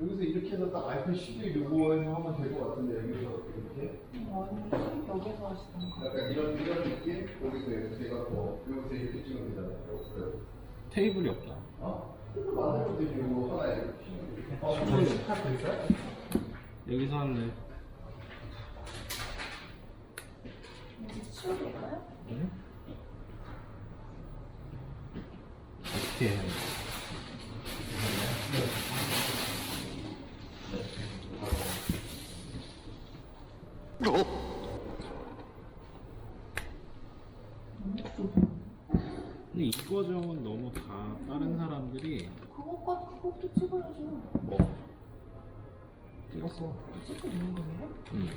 여기서 이렇게 해서 딱 아이폰 11 요거에서 하면 될 것 같은데 여기서 이렇게 아니, 여기서 하시던가. 약간 이런 느낌 여기서 이렇게 해갖고 여기서 이렇게 찍으면 되잖아요. 없어요. 테이블이 없다. 어? 만들면 되지. 이거 하나에 이렇게. 저기 스타트 있어요? 여기서 할래. 이제 치워볼까요? 응? 어떻게 해? 근데 이 과정은 너무 다 다른 사람들이 그것도 찍어야죠. 뭐 찍었어. 찍고 있는 거예요? 응.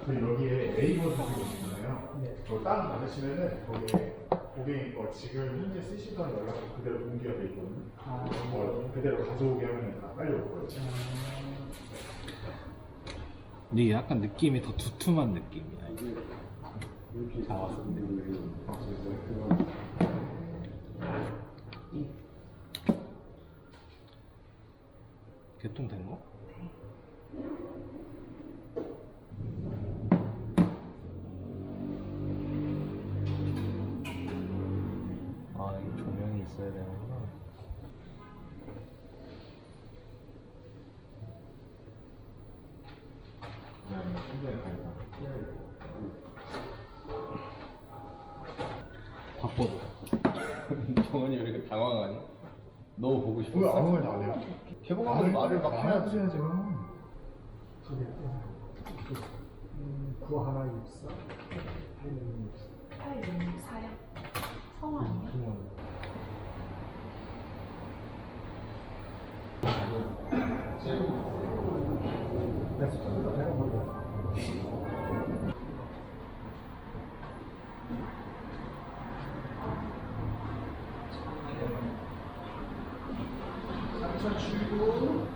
그리고 여기에 네이버 쓰시고 있잖아요. 저 다운 받으시면은 거기에 고객님 거 지금 현재 쓰시던 연락처 그대로 공개가 돼 있거든요. 그대로 가져오게 하면 다 빨리 올 거예요. 근데 이게 약간 느낌이 더 두툼한 느낌이야. 이렇게 다 왔었는데 개통된 거? 아, 이게 조명이 있어야 되는구나. 바꿔줘. 정원이 왜 이렇게 당황하니? 너무 보고 싶었어. 왜 아무 말도 안 해요? 개봉하면 말을 막 해야지. 그거 하나 입사. 864요? 성우 아니에요? 상천 출구.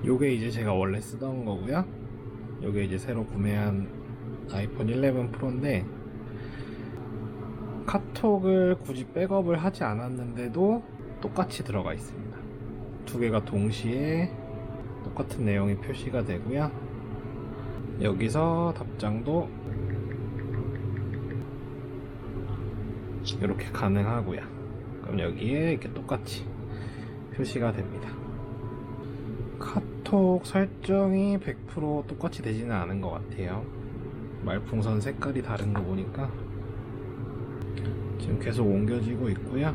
요게 이제 제가 원래 쓰던 거고요. 요게 이제 새로 구매한 아이폰 11 프로인데 카톡을 굳이 백업을 하지 않았는데도 똑같이 들어가 있습니다. 두 개가 동시에 똑같은 내용이 표시가 되고요. 여기서 답장도 이렇게 가능하고요. 그럼 여기에 이렇게 똑같이 표시가 됩니다. 카톡 카톡 설정이 100% 똑같이 되지는 않은 것 같아요. 말풍선 색깔이 다른 거 보니까 지금 계속 옮겨지고 있고요.